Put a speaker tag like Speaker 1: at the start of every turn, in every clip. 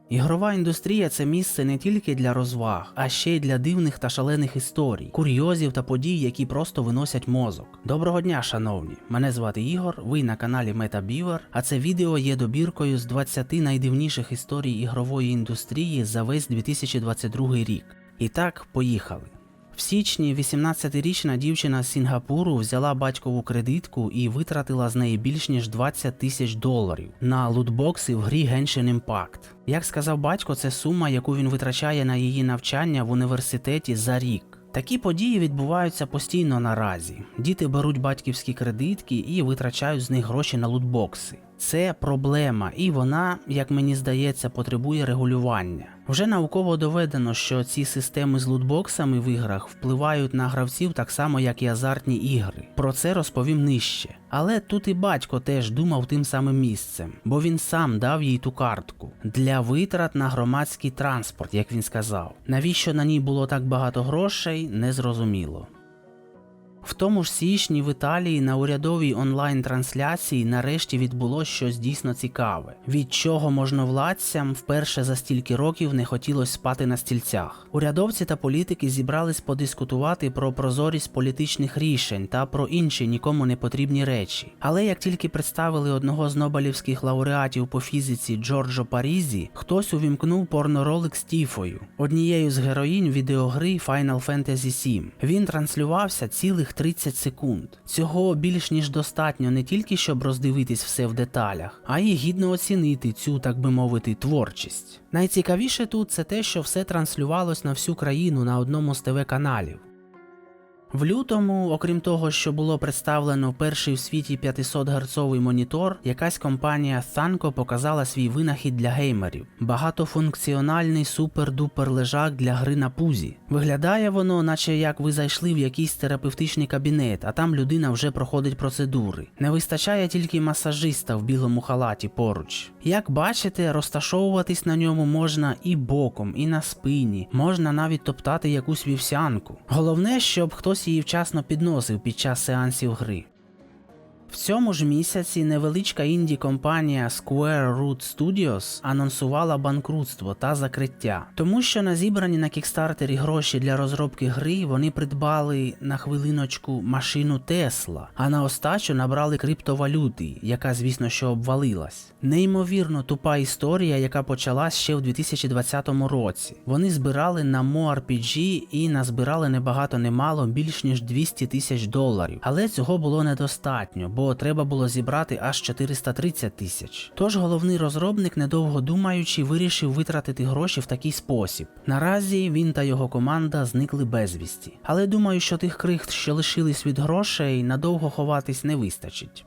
Speaker 1: Ігрова індустрія – це місце не тільки для розваг, а ще й для дивних та шалених історій, курйозів та подій, які просто виносять мозок. Доброго дня, шановні! Мене звати Ігор, ви на каналі MetaBeaver, а це відео є добіркою з 20 найдивніших історій ігрової індустрії за весь 2022 рік. І так, поїхали. В січні 18-річна дівчина з Сінгапуру взяла батькову кредитку і витратила з неї більш ніж $20 000 на лутбокси в грі Genshin Impact. Як сказав батько, це сума, яку він витрачає на її навчання в університеті за рік. Такі події відбуваються постійно наразі. Діти беруть батьківські кредитки і витрачають з них гроші на лутбокси. Це проблема, і вона, як мені здається, потребує регулювання. Вже науково доведено, що ці системи з лутбоксами в іграх впливають на гравців так само, як і азартні ігри. Про це розповім нижче. Але тут і батько теж думав тим самим місцем, бо він сам дав їй ту картку. Для витрат на громадський транспорт, як він сказав. Навіщо на ній було так багато грошей, незрозуміло. В тому ж січні в Італії на урядовій онлайн-трансляції нарешті відбулося щось дійсно цікаве, від чого можновладцям вперше за стільки років не хотілося спати на стільцях. Урядовці та політики зібрались подискутувати про прозорість політичних рішень та про інші нікому не потрібні речі. Але як тільки представили одного з нобелівських лауреатів по фізиці Джорджо Парізі, хтось увімкнув порноролик з Тіфою, однією з героїнь відеогри Final Fantasy VII. Він транслювався цілих 30 секунд. Цього більш ніж достатньо не тільки щоб роздивитись все в деталях, а й гідно оцінити цю, так би мовити, творчість. Найцікавіше тут це те, що все транслювалось на всю країну на одному з ТВ-каналів. В лютому, окрім того, що було представлено перший в світі 500-герцовий монітор, якась компанія Thanco показала свій винахід для геймерів – багатофункціональний супер-дупер лежак для гри на пузі. Виглядає воно, наче як ви зайшли в якийсь терапевтичний кабінет, а там людина вже проходить процедури. Не вистачає тільки масажиста в білому халаті поруч. Як бачите, розташовуватись на ньому можна і боком, і на спині, можна навіть топтати якусь вівсянку. Головне, щоб хтось її вчасно підносив під час сеансів гри. В цьому ж місяці невеличка інді-компанія Square Root Studios анонсувала банкрутство та закриття, тому що на зібрані на кікстартері гроші для розробки гри вони придбали, на хвилиночку, машину Tesla, а на остачу набрали криптовалюти, яка, звісно, що обвалилась. Неймовірно тупа історія, яка почалась ще в 2020 році. Вони збирали на MoRPG і назбирали небагато немало більш ніж $200 000, але цього було недостатньо, бо треба було зібрати аж 430 тисяч. Тож головний розробник, недовго думаючи, вирішив витратити гроші в такий спосіб. Наразі він та його команда зникли безвісті. Але думаю, що тих крихт, що лишились від грошей, надовго ховатись не вистачить.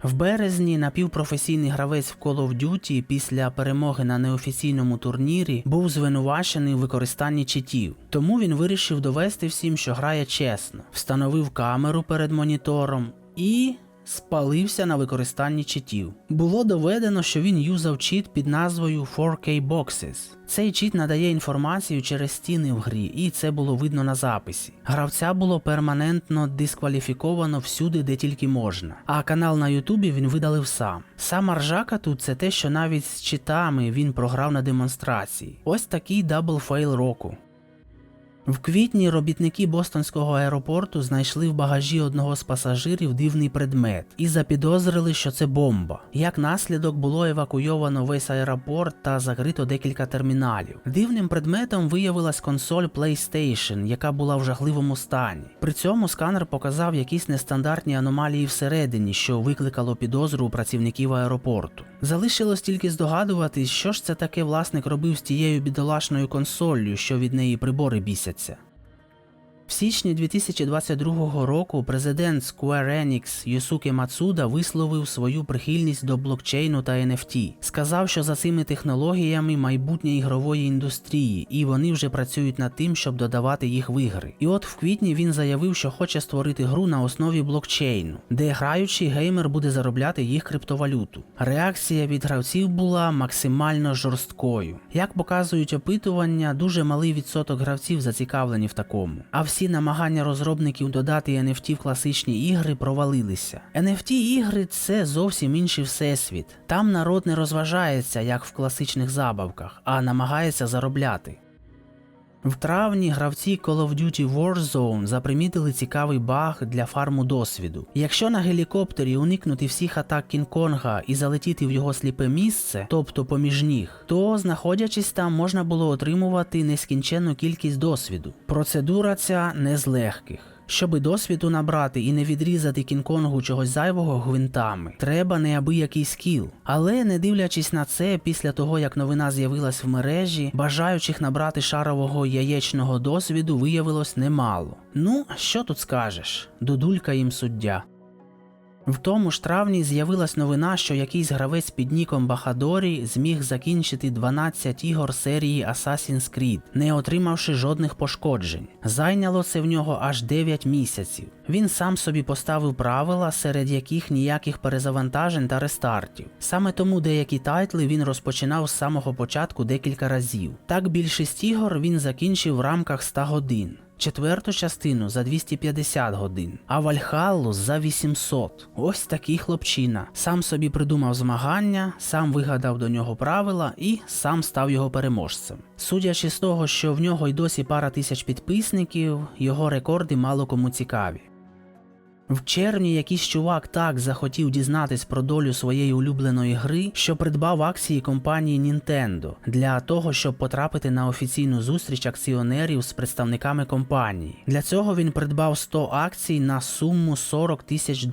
Speaker 1: В березні напівпрофесійний гравець в Call of Duty після перемоги на неофіційному турнірі був звинувачений у використанні читів. Тому він вирішив довести всім, що грає чесно. Встановив камеру перед монітором і спалився на використанні читів. Було доведено, що він юзав чіт під назвою 4K Boxes. Цей чіт надає інформацію через стіни в грі, і це було видно на записі. Гравця було перманентно дискваліфіковано всюди, де тільки можна. А канал на Ютубі він видалив сам. Сама ржака тут – це те, що навіть з читами він програв на демонстрації. Ось такий дабл-фейл року. В квітні робітники Бостонського аеропорту знайшли в багажі одного з пасажирів дивний предмет і запідозрили, що це бомба. Як наслідок було евакуйовано весь аеропорт та закрито декілька терміналів. Дивним предметом виявилась консоль PlayStation, яка була в жахливому стані. При цьому сканер показав якісь нестандартні аномалії всередині, що викликало підозру у працівників аеропорту. Залишилось тільки здогадуватись, що ж це таке власник робив з тією бідолашною консоллю, що від неї прибори бісяться. В січні 2022 року президент Square Enix Юсуке Мацуда висловив свою прихильність до блокчейну та NFT. Сказав, що за цими технологіями майбутнє ігрової індустрії, і вони вже працюють над тим, щоб додавати їх в ігри. І от в квітні він заявив, що хоче створити гру на основі блокчейну, де граючий геймер буде заробляти їх криптовалюту. Реакція від гравців була максимально жорсткою. Як показують опитування, дуже малий відсоток гравців зацікавлені в такому. А всі всі намагання розробників додати NFT в класичні ігри провалилися. NFT-ігри – це зовсім інший всесвіт. Там народ не розважається, як в класичних забавках, а намагається заробляти. В травні гравці Call of Duty Warzone запримітили цікавий баг для фарму досвіду. Якщо на гелікоптері уникнути всіх атак Кінг-Конга і залетіти в його сліпе місце, тобто поміж ніг, то, знаходячись там, можна було отримувати нескінченну кількість досвіду. Процедура ця не з легких. Щоби досвіду набрати і не відрізати Кінг-Конгу чогось зайвого гвинтами, треба неабиякий скіл. Але, не дивлячись на це, після того, як новина з'явилась в мережі, бажаючих набрати шарового яєчного досвіду виявилось немало. Ну, що тут скажеш? Дудулька їм суддя. В тому ж травні з'явилась новина, що якийсь гравець під ніком Бахадорі зміг закінчити 12 ігор серії Assassin's Creed, не отримавши жодних пошкоджень. Зайняло це в нього аж 9 місяців. Він сам собі поставив правила, серед яких ніяких перезавантажень та рестартів. Саме тому деякі тайтли він розпочинав з самого початку декілька разів. Так більшість ігор він закінчив в рамках 100 годин. Четверту частину за 250 годин, а Вальхаллу за 800. Ось такий хлопчина. Сам собі придумав змагання, сам вигадав до нього правила і сам став його переможцем. Судячи з того, що в нього й досі пара тисяч підписників, його рекорди мало кому цікаві. В червні якийсь чувак так захотів дізнатись про долю своєї улюбленої гри, що придбав акції компанії Nintendo для того, щоб потрапити на офіційну зустріч акціонерів з представниками компанії. Для цього він придбав 100 акцій на суму $40 тисяч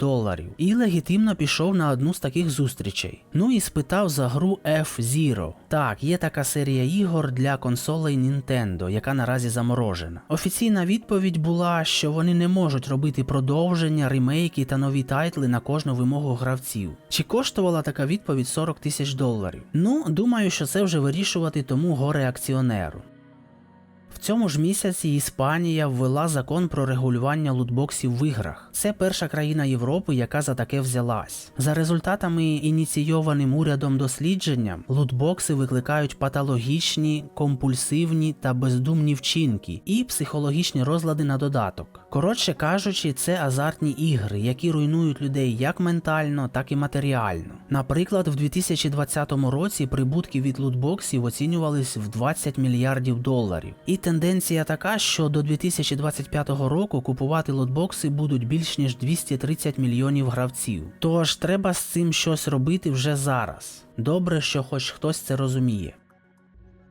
Speaker 1: і легітимно пішов на одну з таких зустрічей. Ну і спитав за гру F-Zero. Так, є така серія ігор для консолей Nintendo, яка наразі заморожена. Офіційна відповідь була, що вони не можуть робити продовження, ремейки та нові тайтли на кожну вимогу гравців. Чи коштувала така відповідь $40 тисяч? Ну, думаю, що це вже вирішувати тому горе-акціонеру. В цьому ж місяці Іспанія ввела закон про регулювання лутбоксів в іграх. Це перша країна Європи, яка за таке взялась. За результатами ініційованим урядом дослідженням, лутбокси викликають патологічні, компульсивні та бездумні вчинки і психологічні розлади на додаток. Коротше кажучи, це азартні ігри, які руйнують людей як ментально, так і матеріально. Наприклад, в 2020 році прибутки від лутбоксів оцінювались в $20 мільярдів. І тенденція така, що до 2025 року купувати лотбокси будуть більш ніж 230 мільйонів гравців. Тож треба з цим щось робити вже зараз. Добре, що хоч хтось це розуміє.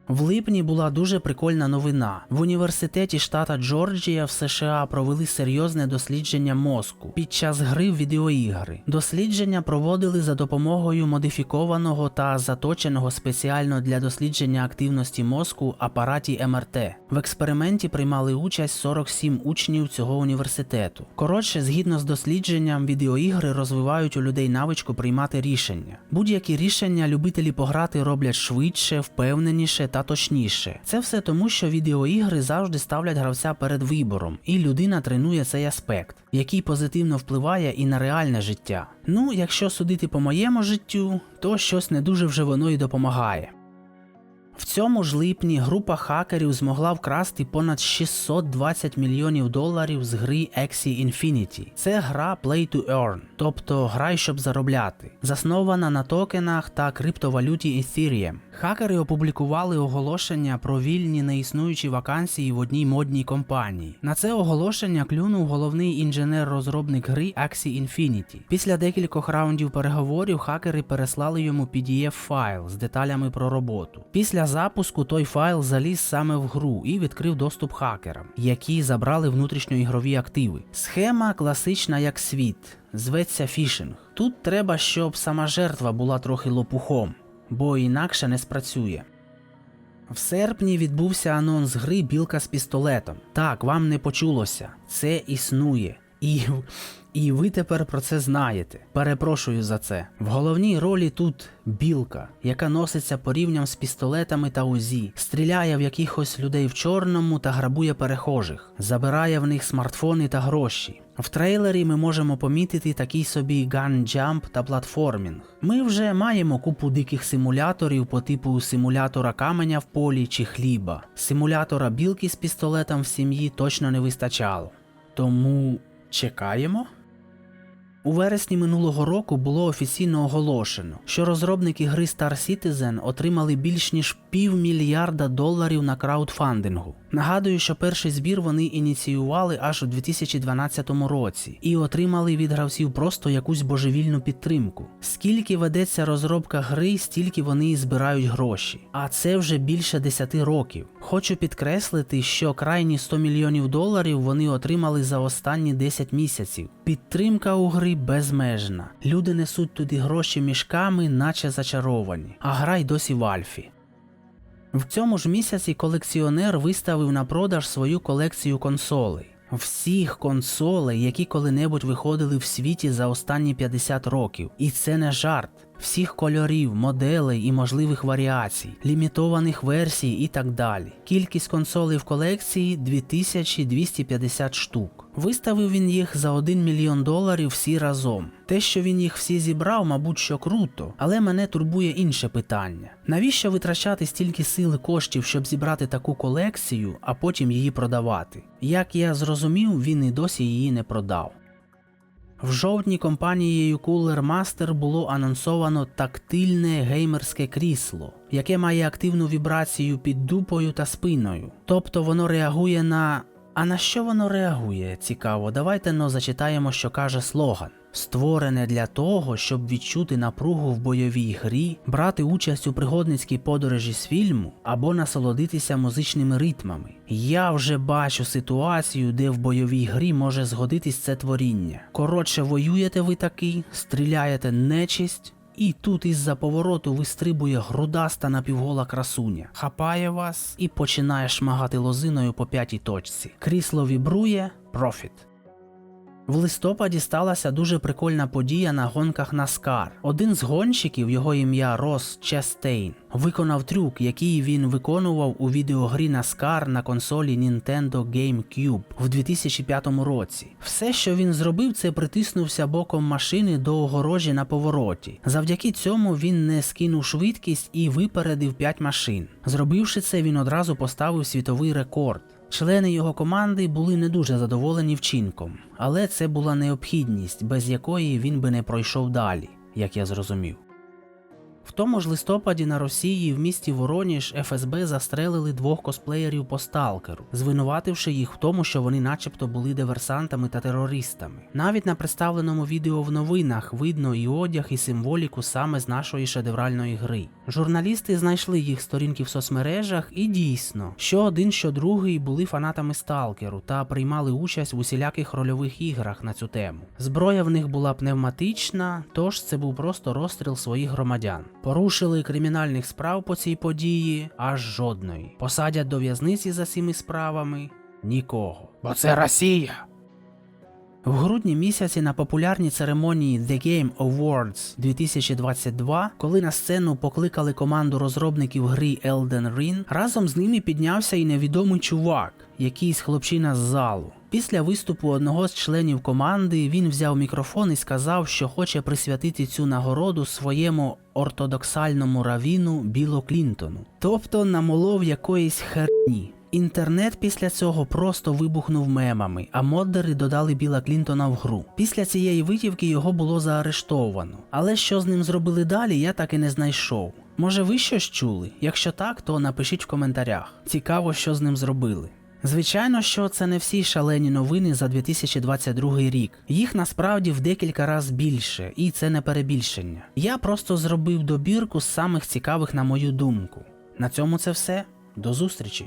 Speaker 1: В липні була дуже прикольна новина. В університеті штата Джорджія в США провели серйозне дослідження мозку під час гри в відеоігри. Дослідження проводили за допомогою модифікованого та заточеного спеціально для дослідження активності мозку апараті МРТ. В експерименті приймали участь 47 учнів цього університету. Коротше, згідно з дослідженням, відеоігри розвивають у людей навичку приймати рішення. Будь-які рішення любителі пограти роблять швидше, впевненіше та точніше. Це все тому, що відеоігри завжди ставлять гравця перед вибором, і людина тренує цей аспект, який позитивно впливає і на реальне життя. Ну, якщо судити по моєму життю, то щось не дуже вже воно і допомагає. В цьому ж липні група хакерів змогла вкрасти понад $620 мільйонів з гри Axie Infinity. Це гра Play to Earn, тобто грай, щоб заробляти, заснована на токенах та криптовалюті Ethereum. Хакери опублікували оголошення про вільні неіснуючі вакансії в одній модній компанії. На це оголошення клюнув головний інженер-розробник гри Axie Infinity. Після декількох раундів переговорів хакери переслали йому PDF-файл з деталями про роботу. Після запуску той файл заліз саме в гру і відкрив доступ хакерам, які забрали внутрішньоігрові активи. Схема класична як світ, зветься фішинг. Тут треба, щоб сама жертва була трохи лопухом, бо інакше не спрацює. В серпні відбувся анонс гри «Білка з пістолетом». Так, вам не почулося. Це існує. І ви тепер про це знаєте. Перепрошую за це. В головній ролі тут білка, яка носиться порівням з пістолетами та УЗІ, стріляє в якихось людей в чорному та грабує перехожих, забирає в них смартфони та гроші. В трейлері ми можемо помітити такий собі ганджамп та платформінг. Ми вже маємо купу диких симуляторів по типу симулятора каменя в полі чи хліба. Симулятора білки з пістолетом в сім'ї точно не вистачало. Тому чекаємо? У вересні минулого року було офіційно оголошено, що розробники гри Star Citizen отримали більш ніж $500 мільярда на краудфандингу. Нагадую, що перший збір вони ініціювали аж у 2012 році і отримали від гравців просто якусь божевільну підтримку. Скільки ведеться розробка гри, стільки вони і збирають гроші. А це вже більше 10 років. Хочу підкреслити, що крайні $100 мільйонів вони отримали за останні 10 місяців. Підтримка у гри безмежна. Люди несуть туди гроші мішками, наче зачаровані. А гра й досі в альфі. В цьому ж місяці колекціонер виставив на продаж свою колекцію консолей. Всіх консолей, які коли-небудь виходили в світі за останні 50 років. І це не жарт. Всіх кольорів, моделей і можливих варіацій, лімітованих версій і так далі. Кількість консолей в колекції – 2250 штук. Виставив він їх за $1 мільйон всі разом. Те, що він їх всі зібрав, мабуть, що круто, але мене турбує інше питання. Навіщо витрачати стільки сил і коштів, щоб зібрати таку колекцію, а потім її продавати? Як я зрозумів, він і досі її не продав. В жовтні компанією Cooler Master було анонсовано тактильне геймерське крісло, яке має активну вібрацію під дупою та спиною. Тобто воно реагує на... А на що воно реагує? Цікаво, давайте зачитаємо, що каже слоган. Створене для того, щоб відчути напругу в бойовій грі, брати участь у пригодницькій подорожі з фільму або насолодитися музичними ритмами. Я вже бачу ситуацію, де в бойовій грі може згодитись це творіння. Коротше, воюєте ви таки, стріляєте нечисть, і тут із-за повороту вистрибує грудаста напівгола красуня, хапає вас і починає шмагати лозиною по 5-й точці. Крісло вібрує, профіт. В листопаді сталася дуже прикольна подія на гонках NASCAR. Один з гонщиків, його ім'я Росс Честейн, виконав трюк, який він виконував у відеогрі NASCAR на консолі Nintendo GameCube в 2005 році. Все, що він зробив, це притиснувся боком машини до огорожі на повороті. Завдяки цьому він не скинув швидкість і випередив 5 машин. Зробивши це, він одразу поставив світовий рекорд. Члени його команди були не дуже задоволені вчинком, але це була необхідність, без якої він би не пройшов далі, як я зрозумів. В тому ж листопаді на Росії в місті Вороніж ФСБ застрелили 2 косплеєрів по сталкеру, звинувативши їх в тому, що вони начебто були диверсантами та терористами. Навіть на представленому відео в новинах видно і одяг, і символіку саме з нашої шедевральної гри. Журналісти знайшли їх сторінки в соцмережах і дійсно, що один, що другий були фанатами сталкеру та приймали участь в усіляких рольових іграх на цю тему. Зброя в них була пневматична, тож це був просто розстріл своїх громадян. Порушили кримінальних справ по цій події аж жодної. Посадять до в'язниці за цими справами нікого. Бо це Росія! В грудні місяці на популярній церемонії The Game Awards 2022, коли на сцену покликали команду розробників гри Elden Ring, разом з ними піднявся і невідомий чувак, якийсь хлопчина з залу. Після виступу одного з членів команди він взяв мікрофон і сказав, що хоче присвятити цю нагороду своєму ортодоксальному равіну Білу Клінтону. Тобто намолов якоїсь херні. Інтернет після цього просто вибухнув мемами, а моддери додали Біла Клінтона в гру. Після цієї витівки його було заарештовано. Але що з ним зробили далі, я так і не знайшов. Може ви щось чули? Якщо так, то напишіть в коментарях. Цікаво, що з ним зробили. Звичайно, що це не всі шалені новини за 2022 рік. Їх насправді в декілька разів більше, і це не перебільшення. Я просто зробив добірку з самих цікавих на мою думку. На цьому це все. До зустрічі!